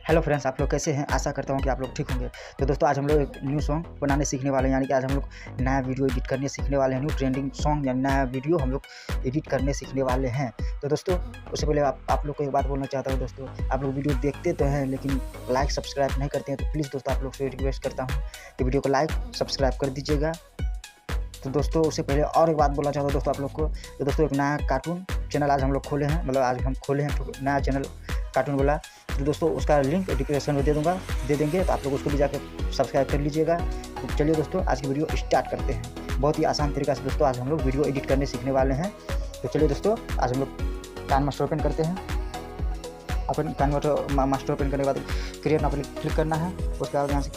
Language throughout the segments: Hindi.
हेलो फ्रेंड्स, आप लोग कैसे हैं? आशा करता हूँ कि आप लोग ठीक होंगे। तो दोस्तों आज हम लोग एक न्यू सॉन्ग बनाने सीखने वाले हैं, यानी कि आज हम लोग नया वीडियो एडिट करने सीखने वाले हैं। न्यू ट्रेंडिंग सॉन्ग या नया वीडियो हम लोग एडिट करने सीखने वाले हैं। तो दोस्तों उससे पहले आप लोग को एक बात बोलना चाहता हूँ। दोस्तों आप लोग वीडियो देखते तो हैं लेकिन लाइक सब्सक्राइब नहीं करते हैं, तो प्लीज़ दोस्तों आप लोग से रिक्वेस्ट करता हूँ कि वीडियो को लाइक सब्सक्राइब कर दीजिएगा। तो दोस्तों उससे पहले और एक बात बोलना चाहता हूँ दोस्तों आप लोग को। तो दोस्तों एक नया कार्टून चैनल आज हम लोग खोले हैं, मतलब आज हम खोले हैं नया चैनल कार्टून वाला। तो दोस्तों उसका लिंक डिस्क्रिप्शन में दे देंगे, तो आप लोग उसको भी जाकर सब्सक्राइब कर लीजिएगा। तो चलिए दोस्तों आज की वीडियो स्टार्ट करते हैं। बहुत ही आसान तरीका से दोस्तों आज हम लोग वीडियो एडिट करने सीखने वाले हैं। तो चलिए दोस्तों आज हम लोग काइन मास्टर ओपन करते हैं। अपन काइन मास्टर ओपन करने के बाद क्रिएट नाउ पर क्लिक करना है। उसके बाद यहाँ से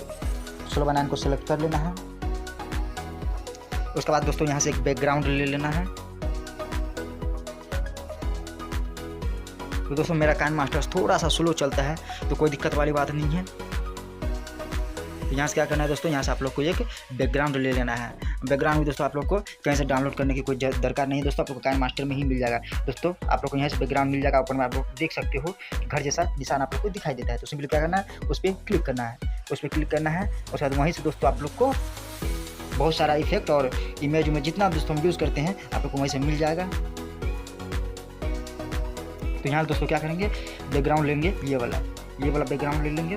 16:9 को सेलेक्ट कर लेना है। उसके बाद दोस्तों यहाँ से एक बैकग्राउंड ले लेना है। तो दोस्तों मेरा काइन मास्टर थोड़ा सा स्लो चलता है, तो कोई दिक्कत वाली बात नहीं है। तो यहाँ से क्या करना है दोस्तों, यहाँ से आप लोग को एक बैकग्राउंड ले लेना है। बैकग्राउंड भी दोस्तों आप लोग को कहीं से डाउनलोड करने की कोई दरकार नहीं है दोस्तों, आप लोग को काइन मास्टर में ही मिल जाएगा। दोस्तों आप लोग को यहाँ से बैकग्राउंड मिल जाएगा। ऊपर में आप लोग देख सकते हो घर जैसा निशान आप लोग को दिखाई देता है। तो सिंपली क्या करना है, उस पर क्लिक करना है। उस पर क्लिक करना है, उसके बाद वहीं से दोस्तों आप लोग को बहुत सारा इफेक्ट और इमेज में जितना दोस्तों हम यूज़ करते हैं आप लोग को वहीं से मिल जाएगा। तो यहाँ दोस्तों क्या करेंगे, बैकग्राउंड लेंगे, ये वाला बैकग्राउंड ले लेंगे।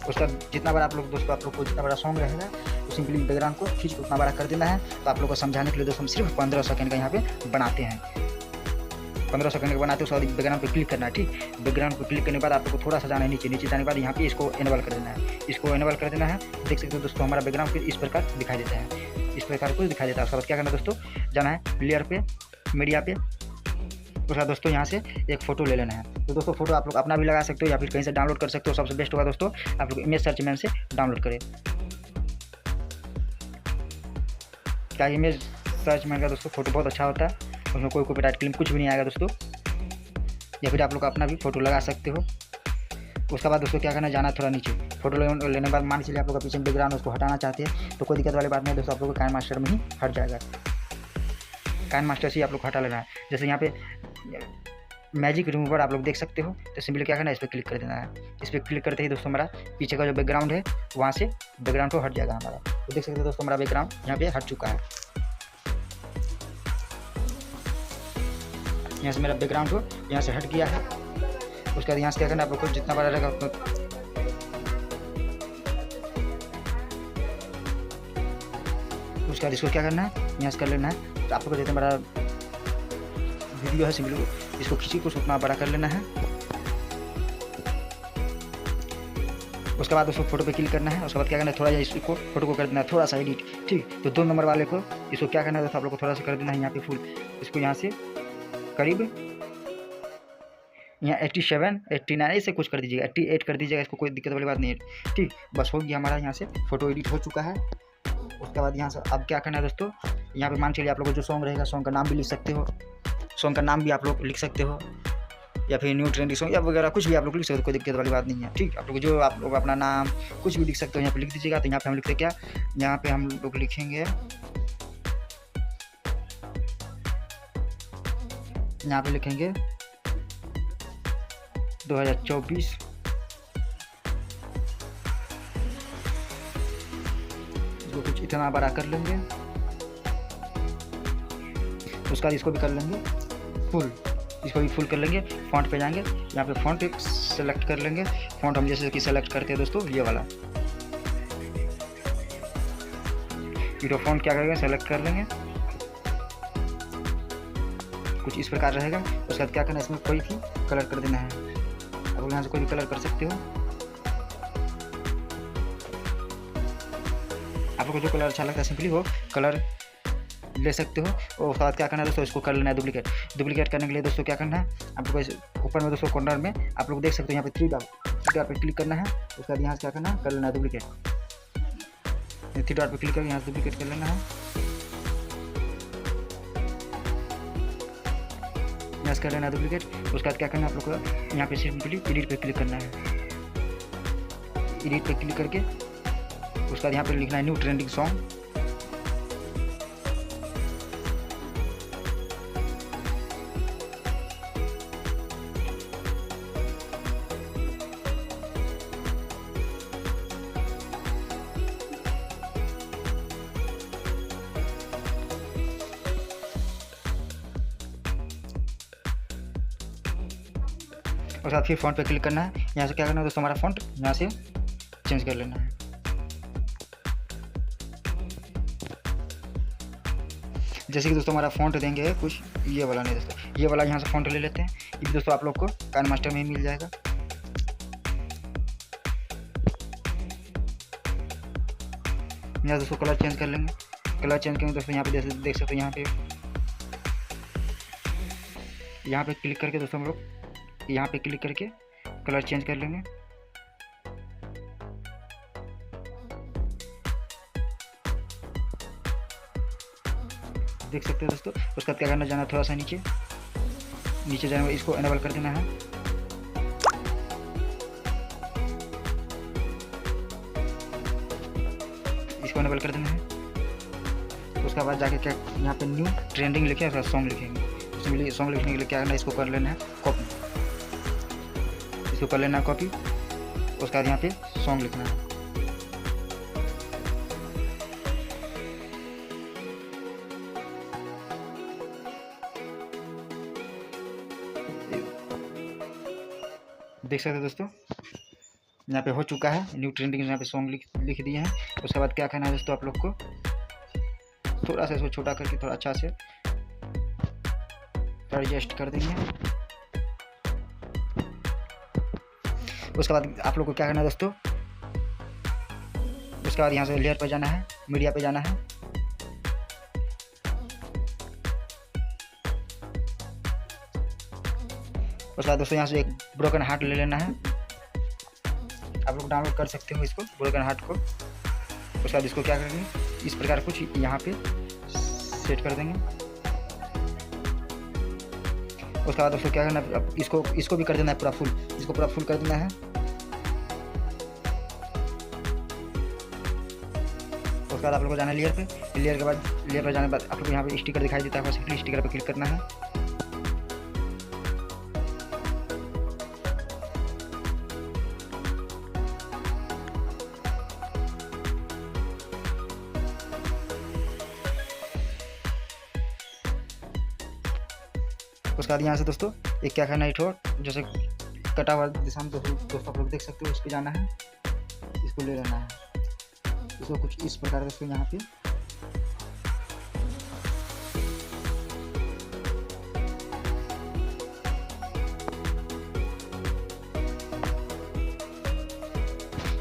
उसका जितना बड़ा आप लोग को जितना बड़ा सॉन्ग रहेगा तो सिंपली बैकग्राउंड को खींच उतना बड़ा कर देना है। तो आप लोग को समझाने के लिए दोस्तों हम सिर्फ 15 सेकंड का यहाँ पे बनाते हैं। 15 सेकंड का बनाते हैं। उसके बाद बैकग्राउंड पे क्लिक करना है। ठीक, बैकग्राउंड पे क्लिक करने के बाद आप लोग को थोड़ा सा जाना है नीचे जाने के बाद यहाँ पे इसको इनेबल कर देना है। इसको इनेबल कर देना है। देख सकते हो दोस्तों हमारा बैकग्राउंड फिर इस प्रकार दिखाई देता है, इस प्रकार को दिखाई देता है। उसके बाद क्या करना है दोस्तों, जाना है लेयर पे, मीडिया पे। उसके बाद दोस्तों यहाँ से एक फ़ोटो ले लेना है। तो दोस्तों फोटो आप लोग अपना भी लगा सकते हो या फिर कहीं से डाउनलोड कर सकते हो। सबसे बेस्ट होगा दोस्तों आप लोग इमेज सर्च मैन से डाउनलोड करें। क्या इमेज सर्च मैन का दोस्तों फोटो बहुत अच्छा होता है, उसमें कोई कॉपीराइट क्लेम कुछ भी नहीं आएगा दोस्तों। या फिर आप लोग अपना भी फ़ोटो लगा सकते हो। उसके बाद दोस्तों क्या करना है, जाना थोड़ा नीचे। फोटो लेने के बाद मान चलिए आप लोग का पीछे बैकग्राउंड उसको हटाना चाहते हैं तो कोई दिक्कत वाली बात नहीं दोस्तों, आप लोग को काइन मास्टर में ही हट जाएगा। काइन मास्टर से ही आप लोग हटा लेना है। जैसे यहाँ पे मैजिक रिमूवर आप लोग देख सकते हो, तो सिंपली क्या करना है, इस पर क्लिक कर देना है। इस पर क्लिक करते ही दोस्तों हमारा पीछे का जो बैकग्राउंड है वहाँ से बैकग्राउंड को हट जाएगा हमारा। तो देख सकते हो दोस्तों हमारा बैकग्राउंड यहाँ पे हट चुका है। यहाँ से मेरा बैकग्राउंड को यहाँ से हट गया है। उसके बाद यहाँ से क्या करना है, आप लोग को जितना बड़ा रहेगा उतना उसके बाद इसको क्या करना है, यहाँ से कर लेना है। तो आप लोग को जितना बड़ा वीडियो है सिंपली इसको खींची कुछ उतना बड़ा कर लेना है। उसके बाद दोस्तों फोटो पे क्लिक करना है। उसके बाद क्या करना है, थोड़ा इसको फोटो को कर देना है थोड़ा सा एडिट। ठीक, तो 2 नंबर वाले को इसको क्या करना है दोस्तों, आप लोग को थोड़ा सा कर देना है यहाँ पे फुल। इसको यहाँ से करीब यहाँ 87 89 ऐसे कुछ कर दीजिएगा, 88 कर दीजिएगा। इसको कोई दिक्कत वाली बात नहीं है। ठीक, बस हो गया हमारा यहाँ से फोटो एडिट हो चुका है। उसके बाद यहाँ से अब क्या करना है दोस्तों, यहाँ पे मान चलिए आप लोग को जो सॉन्ग रहेगा सॉन्ग का नाम भी लिख सकते हो। सॉन्ग का नाम भी आप लोग लिख सकते हो या फिर न्यू ट्रेंडिंग सॉन्ग या वगैरह कुछ भी आप लोग लिख सकते हो, कोई दिक्कत वाली बात नहीं है। ठीक, आप लोग जो आप लोग अपना नाम कुछ भी लिख सकते हो यहाँ पे लिख दीजिएगा। तो यहाँ पे हम लिखते क्या, यहाँ पे हम लोग लिखेंगे, यहाँ पे लिखेंगे 2024 इसको कुछ इतना बड़ा कर लेंगे। उसका इसको भी कर लेंगे फुल, इसको भी फुल कर लेंगे। फॉन्ट पे जाएंगे, यहाँ पे फॉन्ट सेलेक्ट कर लेंगे। फॉन्ट हम जैसे कि सेलेक्ट करते हैं दोस्तों ये वाला हीरो फॉन्ट क्या करेंगे, सेलेक्ट कर लेंगे। कुछ इस प्रकार रहेगा। उसके बाद क्या करना है, इसमें कोई भी कलर कर देना है। आप लोग यहाँ से कोई भी कलर कर सकते हो। आप लोग को जो कलर अच्छा लगता है सिंपली वो कलर ले सकते हो। और उसके बाद क्या करना है दोस्तों, इसको कर लेना है डुप्लीकेट करने के लिए दोस्तों क्या करना है, आप लोग को ऊपर में दोस्तों कॉर्नर में आप लोग देख सकते हो यहाँ पे 3 डॉट पे क्लिक करना है। उसके बाद यहाँ से क्या करना है, कर लेना है डुप्लीकेट। 3 डॉट पे क्लिक करके यहाँ से डुप्लीकेट कर लेना है। यहाँ से कर लेना है डुप्लीकेट। उसके बाद क्या करना है, आप लोग को यहाँ पे सिंपली एडिट पे क्लिक करना है। एडिट पे क्लिक करके उसके बाद यहाँ पे लिखना है न्यू ट्रेंडिंग सॉन्ग। उसके बाद फिर फ़ॉन्ट पे क्लिक करना है। यहाँ से क्या करना है दोस्तों, हमारा फ़ॉन्ट यहाँ से चेंज कर लेना है। जैसे कि दोस्तों हमारा फ़ॉन्ट देंगे कुछ ये वाला नहीं दोस्तों, ये वाला यहाँ से फ़ॉन्ट ले लेते हैं। ये भी दोस्तों आप लोग को काइनमास्टर में ही मिल जाएगा। यहाँ दोस्तों कलर चेंज कर लेंगे। कलर चेंज करेंगे दोस्तों, यहाँ पे देख सकते हो, यहाँ पे क्लिक करके दोस्तों हम लोग यहाँ पे क्लिक करके कलर चेंज कर लेंगे। देख सकते हो दोस्तों। उसके बाद क्या करना, जाना थोड़ा सा नीचे जाना, इसको एनेबल कर देना है। इसको एनेबल कर देना है। उसके बाद जाके क्या यहाँ पे न्यू ट्रेंडिंग लिखे और सॉन्ग लिखेंगे। उसमें सॉन्ग लिखने के लिए क्या करना है, इसको कर लेना है कॉपी। इसको कर लेना है कॉपी। उसके बाद यहाँ पे सॉन्ग लिखना है। देख सकते हो दोस्तों, यहाँ पे हो चुका है न्यू ट्रेंडिंग। यहाँ पे सॉन्ग लिख दिए हैं। उसके बाद क्या करना है दोस्तों, आप लोग को थोड़ा सा इसको छोटा करके थोड़ा अच्छा से एडजस्ट कर देंगे। उसके बाद आप लोग को क्या करना है दोस्तों, उसके बाद यहाँ से लेयर पर जाना है, मीडिया पे जाना है। उसके बाद दोस्तों यहाँ से एक ब्रोकन हार्ट ले लेना है। आप लोग डाउनलोड कर सकते हो इसको, ब्रोकन हार्ट को। उसके बाद इसको क्या करेंगे, इस प्रकार कुछ यहाँ पे सेट कर देंगे। उसके बाद दोस्तों क्या करना है, इसको भी कर देना है पूरा फुल। इसको पूरा फुल कर देना है। उसके बाद आप लोग को जाना है लेयर पे। लेयर के बाद लेयर पर जाने के बाद आप लोग यहाँ पे स्टिकर दिखाई देता है, सिंपली स्टिकर पर क्लिक करना है। उसके बाद यहाँ से दोस्तों एक क्या करना है, जैसे कटा हुआ दिशा में दोस्तों आप लोग देख सकते हो, उस पर जाना है। इसको ले लेना है। इसको कुछ इस प्रकार दोस्तों यहाँ पे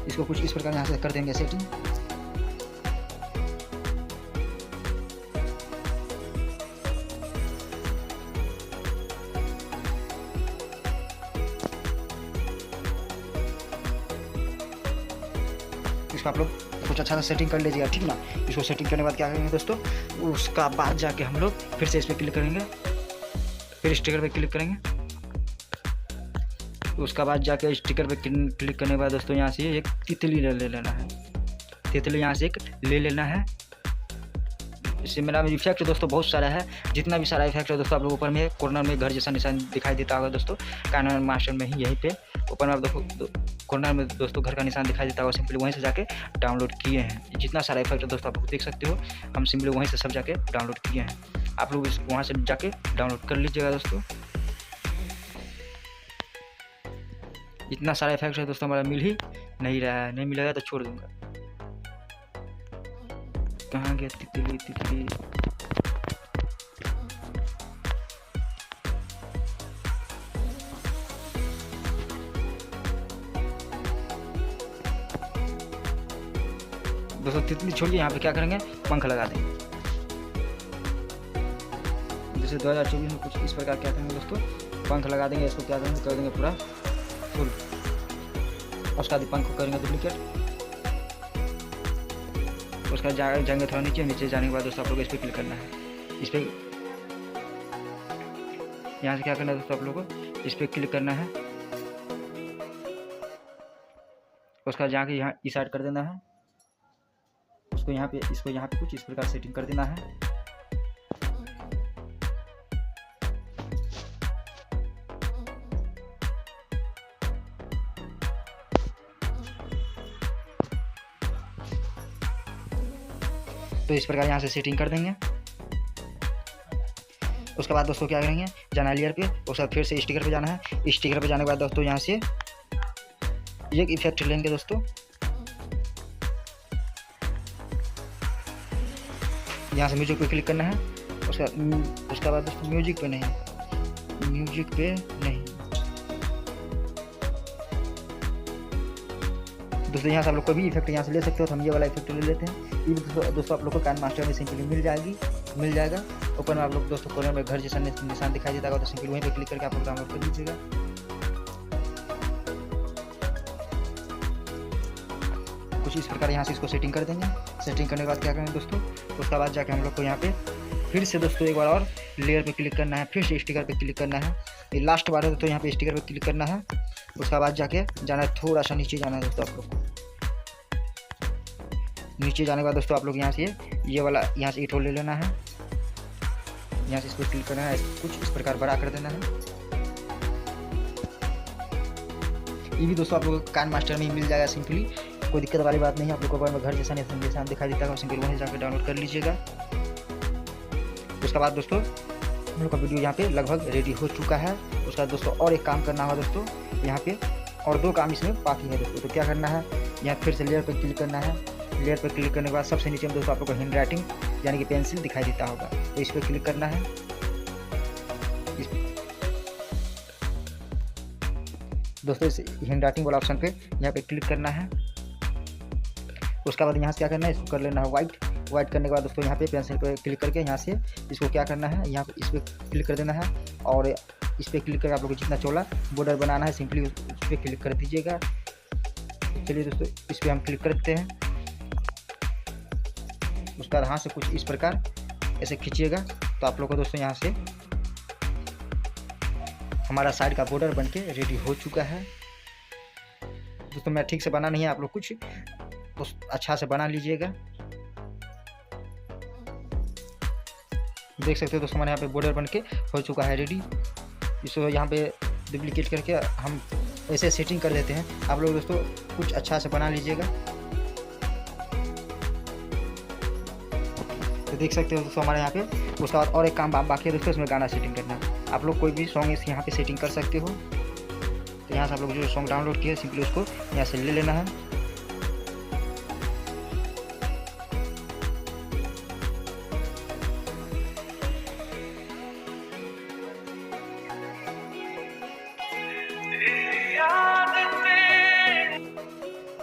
इसको कुछ इस प्रकार यहाँ से कर देंगे सेटिंग। इसको आप लोग कुछ अच्छा सा सेटिंग कर लीजिएगा, ठीक ना। इसको सेटिंग करने के बाद क्या करेंगे दोस्तों, उसका बाद जाके हम लोग फिर से इस पर क्लिक करेंगे, फिर स्टिकर पे क्लिक करेंगे। उसका बाद जाके स्टिकर पे क्लिक करने के बाद दोस्तों यहाँ से एक तितली ले लेना है। तितली यहाँ से एक ले लेना है। इससे मेरा इफेक्ट दोस्तों बहुत सारा है। जितना भी सारा इफेक्ट है दोस्तों, आप लोग ऊपर में कॉर्नर में घर जैसा निशान दिखाई देता होगा दोस्तों, काइनमास्टर में ही यहीं पे ऊपर में आप देखो कॉर्नर में दोस्तों घर का निशान दिखाई देता होगा। सिंपली वहीं से जाके डाउनलोड किए हैं। जितना सारा इफेक्ट है दोस्तों आप लोग देख सकते हो, हम सिंपली वहीं से सब जाके डाउनलोड किए हैं। आप लोग वहाँ से जाके डाउनलोड कर लीजिएगा दोस्तों। इतना सारा इफेक्ट है दोस्तों, हमारा मिल ही नहीं रहा है। नहीं मिलेगा तो छोड़ दूंगा। कहाँ गया तितली तितली। दोस्तों तितली छोड़िए, यहाँ पे क्या करेंगे, पंख लगा देंगे। जैसे 2024 में कुछ इस प्रकार क्या करेंगे दोस्तों, पंख लगा देंगे। इसको क्या करेंगे, कर देंगे पूरा फुल। उसका भी पंख को करेंगे डुप्लीकेट। उसका जाएंगे थोड़ा नीचे जाने के बाद दोस्तों आप लोग इस पर क्लिक करना है। इस पर यहाँ से क्या करना है दोस्तों, आप लोगों को इस पर क्लिक करना है। उसका जाके यहाँ इस साइड कर देना है। इसको यहाँ पे कुछ इस प्रकार सेटिंग कर देना है। तो इस प्रकार यहाँ से सेटिंग कर देंगे। उसके बाद दोस्तों क्या करेंगे, जाना है लेयर पे, उसके बाद फिर से स्टिकर पे जाना है। स्टिकर पे जाने के बाद दोस्तों यहाँ से एक इफेक्ट लेंगे दोस्तों, यहाँ से म्यूजिक पे क्लिक करना है। उसके बाद दोस्तों म्यूजिक पे नहीं, दोस्तों यहाँ से आप लोग कोई भी इफेक्ट यहाँ से ले सकते हो। तो हम ये वाला इफेक्ट ले लेते हैं। ये दोस्तों आप लोग को काइन मास्टर में सिंपली मिल जाएगा। ऊपर में आप लोग दोस्तों कॉर्नर में घर जैसा निशान दिखाई देता होगा, तो सिंपली वहीं पे क्लिक करके आप लोग डाउनलोड कर लीजिएगा। कुछ इस प्रकार यहाँ से इसको सेटिंग कर देंगे। सेटिंग करने के बाद क्या करेंगे दोस्तों, उसके बाद जाके हम लोग को यहाँ पे फिर से दोस्तों एक बार और लेयर पे क्लिक करना है, फिर से स्टिकर पे क्लिक करना है। ये लास्ट बार है दोस्तों, यहाँ पे स्टिकर पे क्लिक करना है। उसके बाद जाके जाना है, थोड़ा सा नीचे जाना है दोस्तों आप लोग को। नीचे जाने के बाद दोस्तों आप लोग यहाँ से ये वाला यहाँ से ईट होल ले लेना है, यहाँ से इस पर क्लिक करना है, कुछ इस प्रकार बड़ा कर देना है। ये भी दोस्तों आप लोग को काइन मास्टर में ही मिल जाएगा सिंपली, कोई दिक्कत वाली बात नहीं है। आप लोग को घर जैसा निशान दिखाई देता है, सिंपली वहीं जाकर डाउनलोड कर लीजिएगा। उसके बाद दोस्तों हम लोग का वीडियो यहाँ पे लगभग रेडी हो चुका है। उसके बाद दोस्तों और एक काम करना होगा दोस्तों, यहाँ पे और 2 काम इसमें बाकी है दोस्तों। तो क्या करना है, यहाँ फिर से लेयर पे क्लिक करना है। लेयर पे क्लिक करने के बाद सबसे नीचे में दोस्तों आप लोग को हैंड राइटिंग यानी कि पेंसिल दिखाई देता होगा, तो इस पर क्लिक करना है। दोस्तों इस हैंड राइटिंग वाला ऑप्शन पे यहाँ पे क्लिक करना है। उसके बाद यहाँ से क्या करना है, इसको कर लेना है वाइट करने के बाद दोस्तों यहाँ पे पेंसिल पे क्लिक करके यहाँ से इसको क्या करना है, यहाँ पे इस पर क्लिक कर देना है। और इस पर क्लिक करके आप लोग को जितना चौड़ा बॉर्डर बनाना है सिंपली उस पर क्लिक कर दीजिएगा। चलिए दोस्तों इस पर हम क्लिक करते हैं। उसके बाद यहाँ से कुछ इस प्रकार ऐसे खींचिएगा, तो आप लोग को दोस्तों यहाँ से हमारा साइड का बॉर्डर बनके रेडी हो चुका है। दोस्तों मैं ठीक से बना नहीं है, आप लोग कुछ तो अच्छा से बना लीजिएगा। देख सकते हो दोस्तों हमारे यहाँ पे बॉर्डर बनके हो चुका है रेडी। इसको यहाँ पे डुप्लीकेट करके हम ऐसे सेटिंग कर देते हैं। आप लोग दोस्तों कुछ अच्छा से बना लीजिएगा। तो देख सकते हो दोस्तों हमारे यहाँ पे। उसके बाद और एक काम बाकी है दोस्तों, इसमें गाना सेटिंग करना है। आप लोग कोई भी सॉन्ग इस यहाँ पे सेटिंग कर सकते हो। तो यहाँ से आप लोग जो सॉन्ग डाउनलोड किया सिंपली उसको यहाँ से ले लेना है।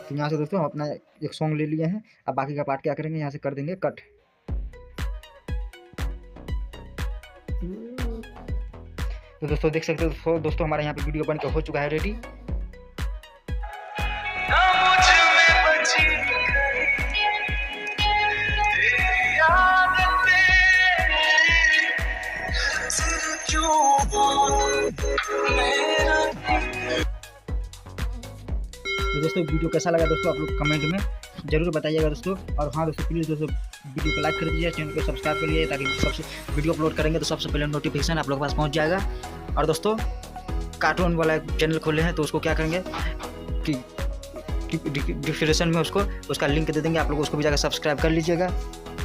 तो यहाँ से दोस्तों हम अपना एक सॉन्ग ले लिए हैं। अब बाकी का पार्ट क्या करेंगे, यहाँ से कर देंगे कट। तो दोस्तों देख सकते हो दोस्तों हमारे यहाँ पे वीडियो बनकर हो चुका है रेडी। तो दोस्तों वीडियो कैसा लगा दोस्तों आप लोग कमेंट में जरूर बताइएगा दोस्तों। और हाँ दोस्तों प्लीज़ दोस्तों वीडियो को लाइक कर दीजिए, चैनल को सब्सक्राइब कर लीजिए, ताकि सबसे वीडियो अपलोड करेंगे तो सबसे पहले नोटिफिकेशन आप लोग के पास पहुंच जाएगा। और दोस्तों कार्टून वाला चैनल खोले हैं तो उसको क्या करेंगे कि डिस्क्रिप्शन में उसका लिंक दे देंगे, आप लोग उसको भी जाकर सब्सक्राइब कर लीजिएगा।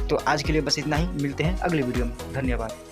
तो आज के लिए बस इतना ही, मिलते हैं अगले वीडियो में। धन्यवाद।